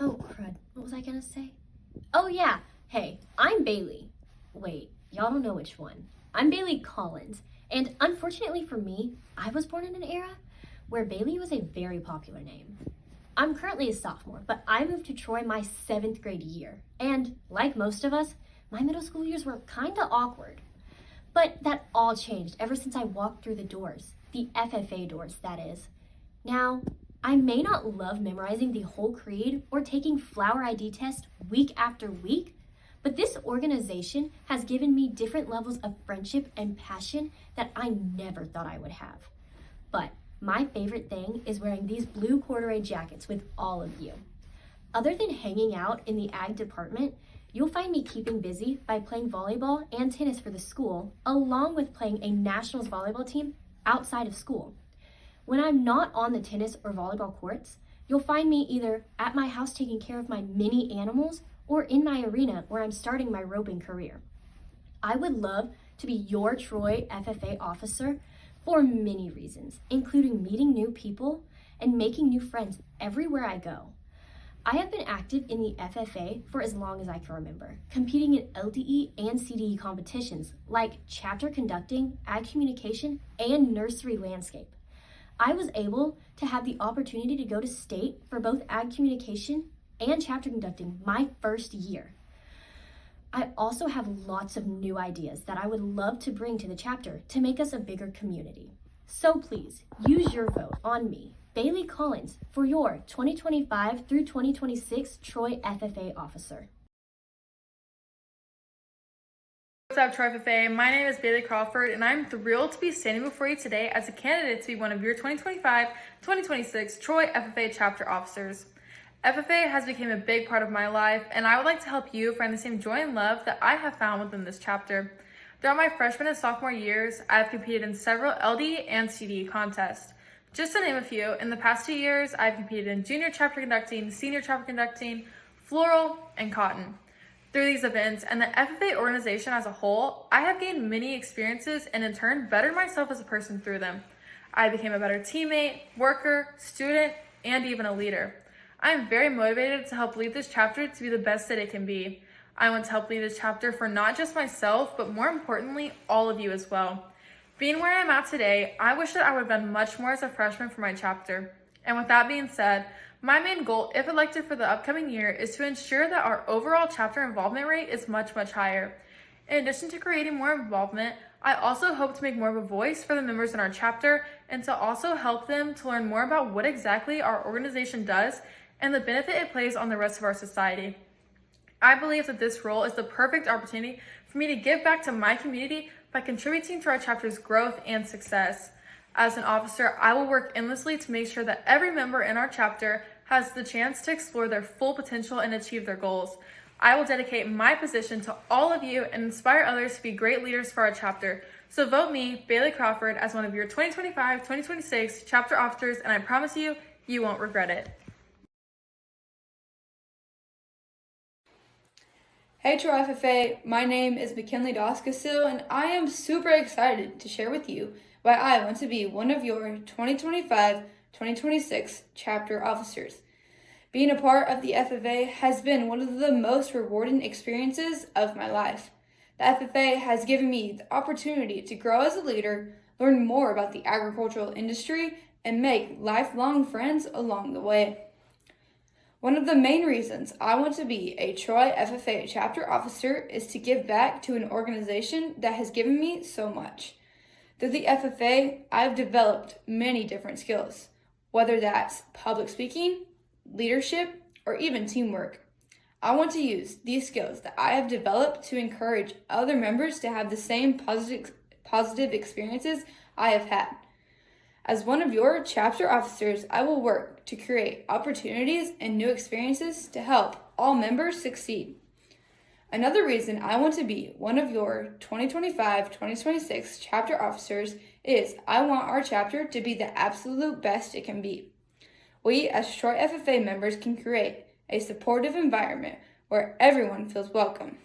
Oh, crud. What was I gonna say? Oh, yeah. Hey, I'm Bailey. Wait, y'all don't know which one. I'm Bailey Collins. And unfortunately for me, I was born in an era where Bailey was a very popular name. I'm currently a sophomore, but I moved to Troy my 7th grade year. And like most of us, my middle school years were kinda awkward. But that all changed ever since I walked through the doors. The FFA doors, that is. Now, I may not love memorizing the whole creed or taking flower ID tests week after week, but this organization has given me different levels of friendship and passion that I never thought I would have. But my favorite thing is wearing these blue corduroy jackets with all of you. Other than hanging out in the ag department, you'll find me keeping busy by playing volleyball and tennis for the school, along with playing a nationals volleyball team outside of school. When I'm not on the tennis or volleyball courts, you'll find me either at my house taking care of my mini animals or in my arena where I'm starting my roping career. I would love to be your Troy FFA officer for many reasons, including meeting new people and making new friends everywhere I go. I have been active in the FFA for as long as I can remember, competing in LDE and CDE competitions like chapter conducting, ag communication, and nursery landscape. I was able to have the opportunity to go to state for both ag communication and chapter conducting my first year. I also have lots of new ideas that I would love to bring to the chapter to make us a bigger community. So please use your vote on me, Bailey Collins, for your 2025 through 2026 Troy FFA officer. What's up, Troy FFA? My name is Bailey Crawford, and I'm thrilled to be standing before you today as a candidate to be one of your 2025-2026 Troy FFA chapter officers. FFA has become a big part of my life, and I would like to help you find the same joy and love that I have found within this chapter. Throughout my freshman and sophomore years, I have competed in several LD and CDE contests. Just to name a few, in the past 2 years, I've competed in junior chapter conducting, senior chapter conducting, floral, and cotton. Through these events and the FFA organization as a whole, I have gained many experiences and in turn bettered myself as a person through them. I became a better teammate, worker, student, and even a leader. I am very motivated to help lead this chapter to be the best that it can be. I want to help lead this chapter for not just myself, but more importantly, all of you as well. Being where I'm at today, I wish that I would have done much more as a freshman for my chapter. And with that being said, my main goal, if elected for the upcoming year, is to ensure that our overall chapter involvement rate is much, much higher. In addition to creating more involvement, I also hope to make more of a voice for the members in our chapter and to also help them to learn more about what exactly our organization does and the benefit it plays on the rest of our society. I believe that this role is the perfect opportunity for me to give back to my community by contributing to our chapter's growth and success. As an officer, I will work endlessly to make sure that every member in our chapter has the chance to explore their full potential and achieve their goals. I will dedicate my position to all of you and inspire others to be great leaders for our chapter. So vote me, Bailey Crawford, as one of your 2025-2026 chapter officers, and I promise you, you won't regret it. Hey Troy FFA, my name is McKinley Doskasil, and I am super excited to share with you why I want to be one of your 2025-2026 chapter officers. Being a part of the FFA has been one of the most rewarding experiences of my life. The FFA has given me the opportunity to grow as a leader, learn more about the agricultural industry, and make lifelong friends along the way. One of the main reasons I want to be a Troy FFA chapter officer is to give back to an organization that has given me so much. Through the FFA, I've developed many different skills, whether that's public speaking, leadership, or even teamwork. I want to use these skills that I have developed to encourage other members to have the same positive experiences I have had. As one of your chapter officers, I will work to create opportunities and new experiences to help all members succeed. Another reason I want to be one of your 2025-2026 chapter officers is I want our chapter to be the absolute best it can be. We as Troy FFA members can create a supportive environment where everyone feels welcome.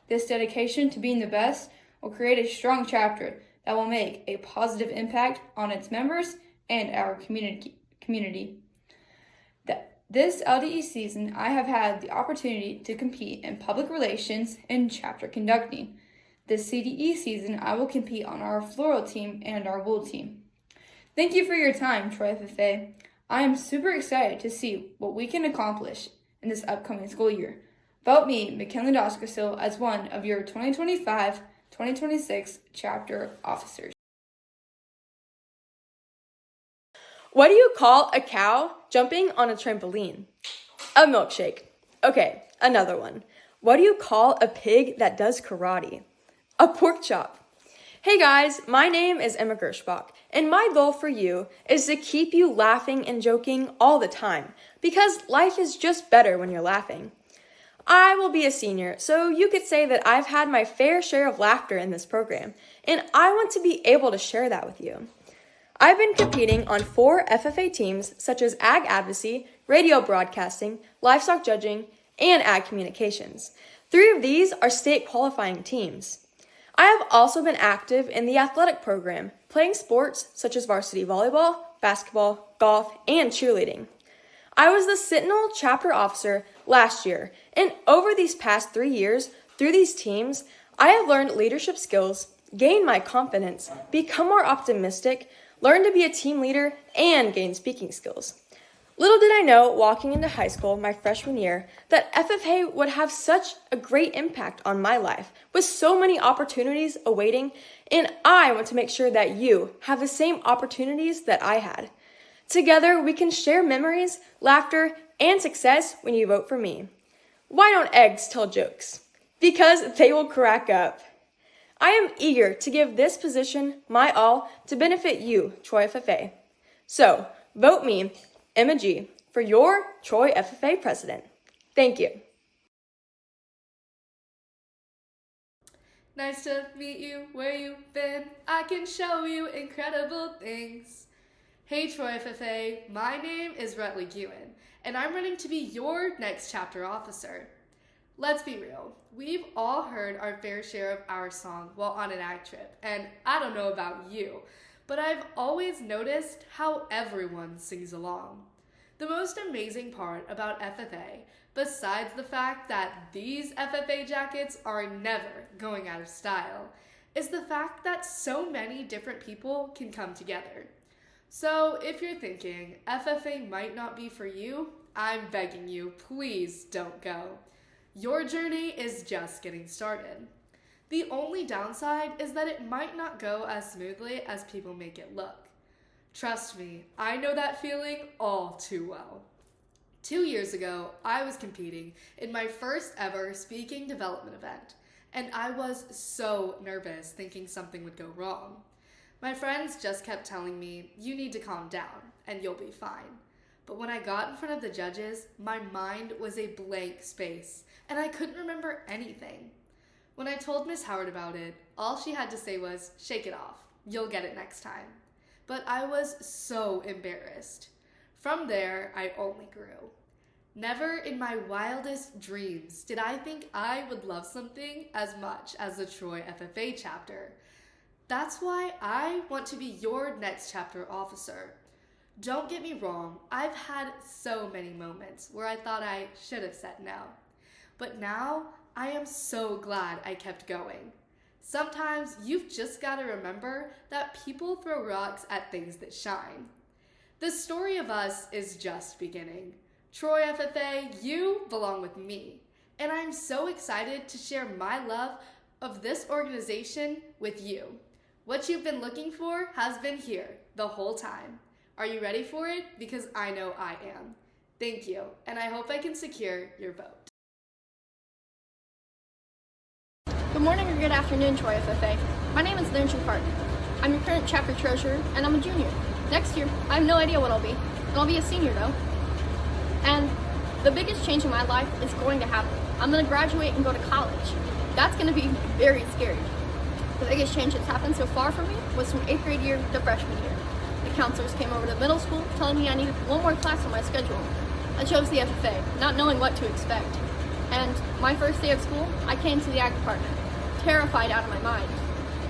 This dedication to being the best will create a strong chapter that will make a positive impact on its members and our community. This LDE season, I have had the opportunity to compete in public relations and chapter conducting. This CDE season, I will compete on our floral team and our wool team. Thank you for your time, Troy FFA. I am super excited to see what we can accomplish in this upcoming school year. Vote me, McKinley Doskersil, as one of your 2025-2026 chapter officers. What do you call a cow jumping on a trampoline? A milkshake. Okay, another one. What do you call a pig that does karate? A pork chop. Hey guys, my name is Emma Gershbach, and my goal for you is to keep you laughing and joking all the time, because life is just better when you're laughing. I will be a senior, so you could say that I've had my fair share of laughter in this program, and I want to be able to share that with you. I've been competing on 4 FFA teams such as Ag Advocacy, Radio Broadcasting, Livestock Judging, and Ag Communications. 3 of these are state qualifying teams. I have also been active in the athletic program, playing sports such as varsity volleyball, basketball, golf, and cheerleading. I was the Sentinel chapter officer last year, and over these past 3 years, through these teams, I have learned leadership skills, gained my confidence, become more optimistic, learned to be a team leader, and gain speaking skills. Little did I know, walking into high school my freshman year, that FFA would have such a great impact on my life, with so many opportunities awaiting, and I want to make sure that you have the same opportunities that I had. Together, we can share memories, laughter, and success when you vote for me. Why don't eggs tell jokes? Because they will crack up. I am eager to give this position my all to benefit you, Troy FFA. So, vote me, Emma G., for your Troy FFA president. Thank you. Nice to meet you where you've been. I can show you incredible things. Hey Troy FFA, my name is Rutley Gewen, and I'm running to be your next chapter officer. Let's be real, we've all heard our fair share of our song while on an ag trip, and I don't know about you, but I've always noticed how everyone sings along. The most amazing part about FFA, besides the fact that these FFA jackets are never going out of style, is the fact that so many different people can come together. So if you're thinking FFA might not be for you, I'm begging you, please don't go. Your journey is just getting started. The only downside is that it might not go as smoothly as people make it look. Trust me, I know that feeling all too well. 2 years ago, I was competing in my first ever speaking development event, and I was so nervous thinking something would go wrong. My friends just kept telling me, you need to calm down and you'll be fine. But when I got in front of the judges, my mind was a blank space, and I couldn't remember anything. When I told Miss Howard about it, all she had to say was, shake it off, you'll get it next time. But I was so embarrassed. From there, I only grew. Never in my wildest dreams did I think I would love something as much as the Troy FFA chapter. That's why I want to be your next chapter officer. Don't get me wrong, I've had so many moments where I thought I should have said no. But now, I am so glad I kept going. Sometimes you've just got to remember that people throw rocks at things that shine. The story of us is just beginning. Troy FFA, you belong with me. And I'm so excited to share my love of this organization with you. What you've been looking for has been here the whole time. Are you ready for it? Because I know I am. Thank you, and I hope I can secure your vote. Good morning or good afternoon, Troy FFA. My name is Lindsay Park. I'm your current chapter treasurer, and I'm a junior. Next year, I have no idea what I'll be, and I'll be a senior though. And the biggest change in my life is going to happen. I'm going to graduate and go to college. That's going to be very scary. The biggest change that's happened so far for me was from 8th grade year to freshman year. The counselors came over to middle school telling me I needed one more class on my schedule. I chose the FFA, not knowing what to expect. And my first day of school, I came to the ag department, terrified out of my mind.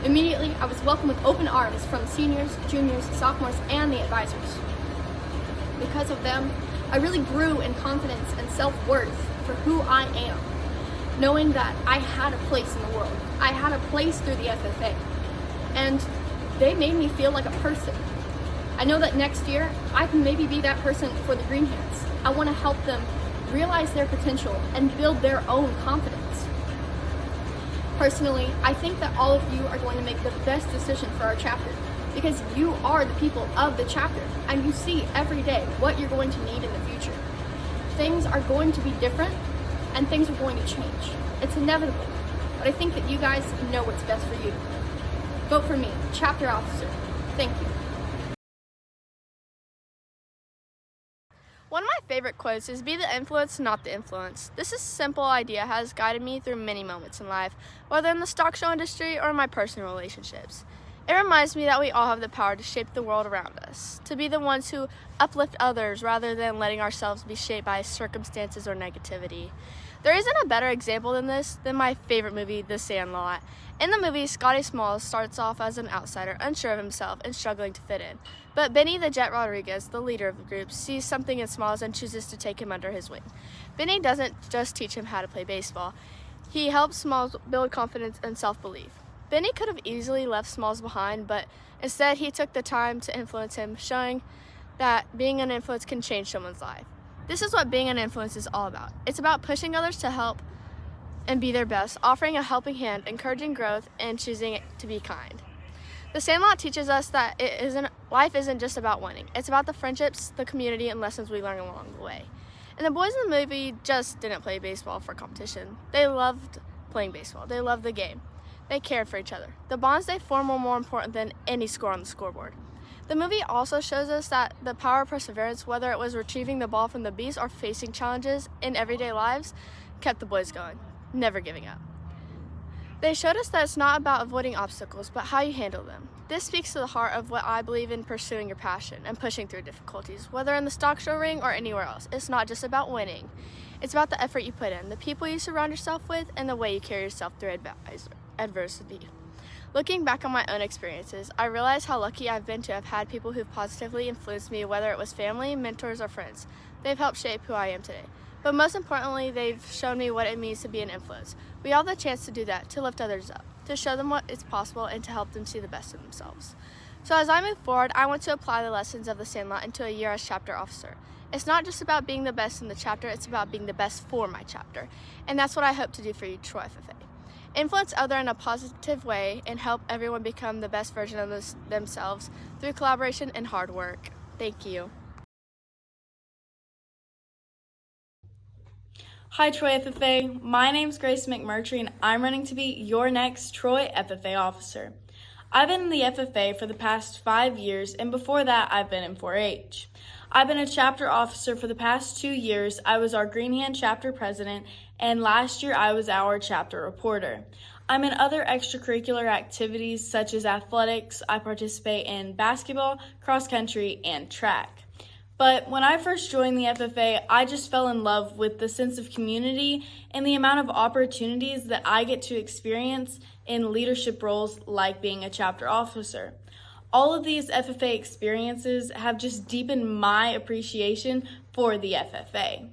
Immediately, I was welcomed with open arms from seniors, juniors, sophomores, and the advisors. Because of them, I really grew in confidence and self-worth for who I am, knowing that I had a place in the world. I had a place through the FFA, and they made me feel like a person. I know that next year, I can maybe be that person for the Green Hands. I want to help them realize their potential and build their own confidence. Personally, I think that all of you are going to make the best decision for our chapter, because you are the people of the chapter, and you see every day what you're going to need in the future. Things are going to be different, and things are going to change. It's inevitable, but I think that you guys know what's best for you. Vote for me, chapter officer. Thank you. One of my favorite quotes is, "Be the influence, not the influence." This simple idea has guided me through many moments in life, whether in the stock show industry or in my personal relationships. It reminds me that we all have the power to shape the world around us, to be the ones who uplift others rather than letting ourselves be shaped by circumstances or negativity. There isn't a better example than my favorite movie, The Sandlot. In the movie, Scotty Smalls starts off as an outsider, unsure of himself and struggling to fit in. But Benny the Jet Rodriguez, the leader of the group, sees something in Smalls and chooses to take him under his wing. Benny doesn't just teach him how to play baseball. He helps Smalls build confidence and self-belief. Benny could have easily left Smalls behind, but instead he took the time to influence him, showing that being an influence can change someone's life. This is what being an influence is all about. It's about pushing others to help and be their best, offering a helping hand, encouraging growth, and choosing to be kind. The Sandlot teaches us that life isn't just about winning. It's about the friendships, the community, and lessons we learn along the way. And the boys in the movie just didn't play baseball for competition. They loved playing baseball. They loved the game. They cared for each other. The bonds they formed were more important than any score on the scoreboard. The movie also shows us that the power of perseverance, whether it was retrieving the ball from the bees or facing challenges in everyday lives, kept the boys going, never giving up. They showed us that it's not about avoiding obstacles, but how you handle them. This speaks to the heart of what I believe in: pursuing your passion and pushing through difficulties, whether in the stock show ring or anywhere else. It's not just about winning. It's about the effort you put in, the people you surround yourself with, and the way you carry yourself through adversity. Looking back on my own experiences, I realize how lucky I've been to have had people who've positively influenced me, whether it was family, mentors, or friends. They've helped shape who I am today. But most importantly, they've shown me what it means to be an influence. We all have the chance to do that, to lift others up, to show them what is possible, and to help them see the best in themselves. So as I move forward, I want to apply the lessons of the Sandlot into a year as chapter officer. It's not just about being the best in the chapter, it's about being the best for my chapter. And that's what I hope to do for you, Troy FFA. Influence others in a positive way and help everyone become the best version of themselves through collaboration and hard work. Thank you. Hi Troy FFA, my name's Grace McMurtry and I'm running to be your next Troy FFA officer. I've been in the FFA for the past 5 years, and before that I've been in 4-H. I've been a chapter officer for the past 2 years. I was our Green Hand chapter president, and last year I was our chapter reporter. I'm in other extracurricular activities such as athletics. I participate in basketball, cross country, and track. But when I first joined the FFA, I just fell in love with the sense of community and the amount of opportunities that I get to experience in leadership roles like being a chapter officer. All of these FFA experiences have just deepened my appreciation for the FFA.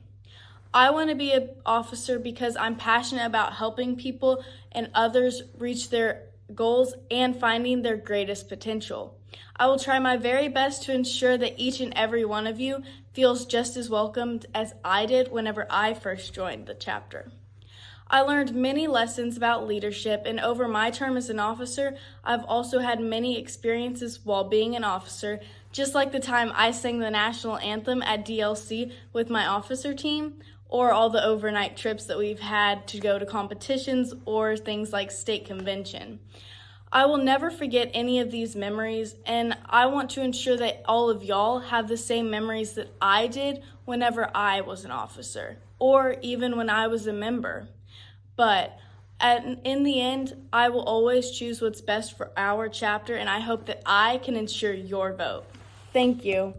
I want to be an officer because I'm passionate about helping people and others reach their goals and finding their greatest potential. I will try my very best to ensure that each and every one of you feels just as welcomed as I did whenever I first joined the chapter. I learned many lessons about leadership, and over my term as an officer, I've also had many experiences while being an officer, just like the time I sang the national anthem at DLC with my officer team, or all the overnight trips that we've had to go to competitions or things like state convention. I will never forget any of these memories, and I want to ensure that all of y'all have the same memories that I did whenever I was an officer, or even when I was a member. But in the end, I will always choose what's best for our chapter, and I hope that I can ensure your vote. Thank you.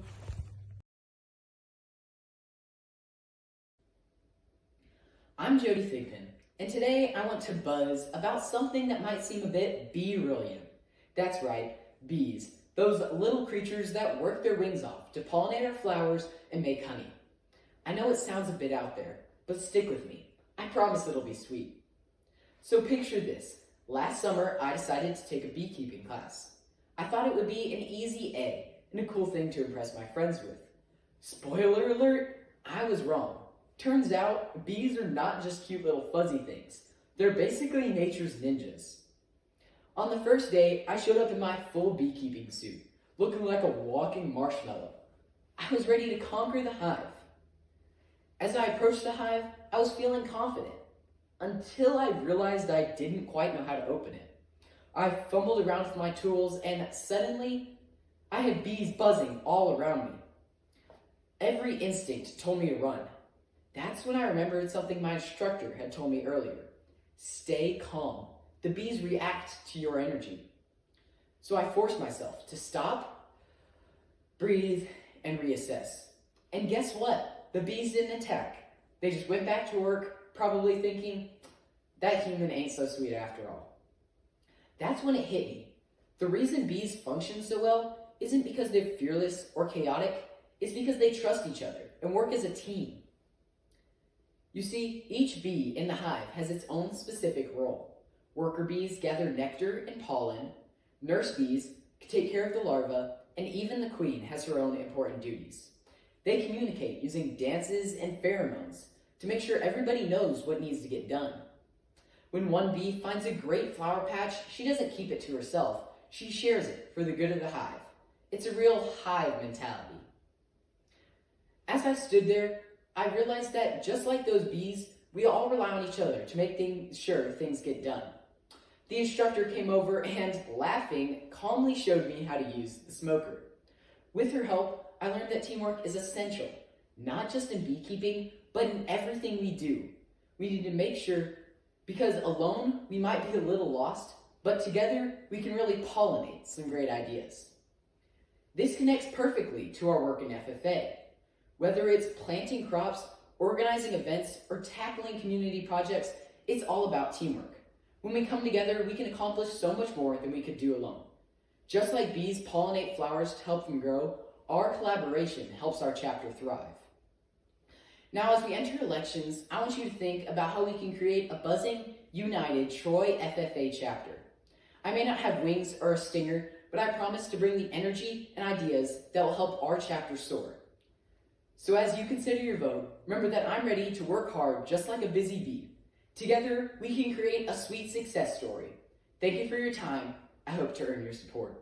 I'm Jody Thigpen, and today I want to buzz about something that might seem a bit bee-rilliant. That's right, bees, those little creatures that work their wings off to pollinate our flowers and make honey. I know it sounds a bit out there, but stick with me. I promise it'll be sweet. So picture this. Last summer, I decided to take a beekeeping class. I thought it would be an easy A and a cool thing to impress my friends with. Spoiler alert, I was wrong. Turns out, bees are not just cute little fuzzy things. They're basically nature's ninjas. On the first day, I showed up in my full beekeeping suit, looking like a walking marshmallow. I was ready to conquer the hive. As I approached the hive, I was feeling confident, until I realized I didn't quite know how to open it. I fumbled around with my tools, and suddenly, I had bees buzzing all around me. Every instinct told me to run. That's when I remembered something my instructor had told me earlier. Stay calm. The bees react to your energy. So I forced myself to stop, breathe, and reassess. And guess what? The bees didn't attack. They just went back to work, probably thinking, that human ain't so sweet after all. That's when it hit me. The reason bees function so well isn't because they're fearless or chaotic, it's because they trust each other and work as a team. You see, each bee in the hive has its own specific role. Worker bees gather nectar and pollen, nurse bees take care of the larvae, and even the queen has her own important duties. They communicate using dances and pheromones to make sure everybody knows what needs to get done. When one bee finds a great flower patch, she doesn't keep it to herself. She shares it for the good of the hive. It's a real hive mentality. As I stood there, I realized that just like those bees, we all rely on each other to make sure things get done. The instructor came over and, laughing, calmly showed me how to use the smoker. With her help, I learned that teamwork is essential, not just in beekeeping, but in everything we do. We need to make sure, because alone we might be a little lost, but together we can really pollinate some great ideas. This connects perfectly to our work in FFA. Whether it's planting crops, organizing events, or tackling community projects, it's all about teamwork. When we come together, we can accomplish so much more than we could do alone. Just like bees pollinate flowers to help them grow, our collaboration helps our chapter thrive. Now, as we enter elections, I want you to think about how we can create a buzzing, united Troy FFA chapter. I may not have wings or a stinger, but I promise to bring the energy and ideas that will help our chapter soar. So as you consider your vote, remember that I'm ready to work hard just like a busy bee. Together, we can create a sweet success story. Thank you for your time. I hope to earn your support.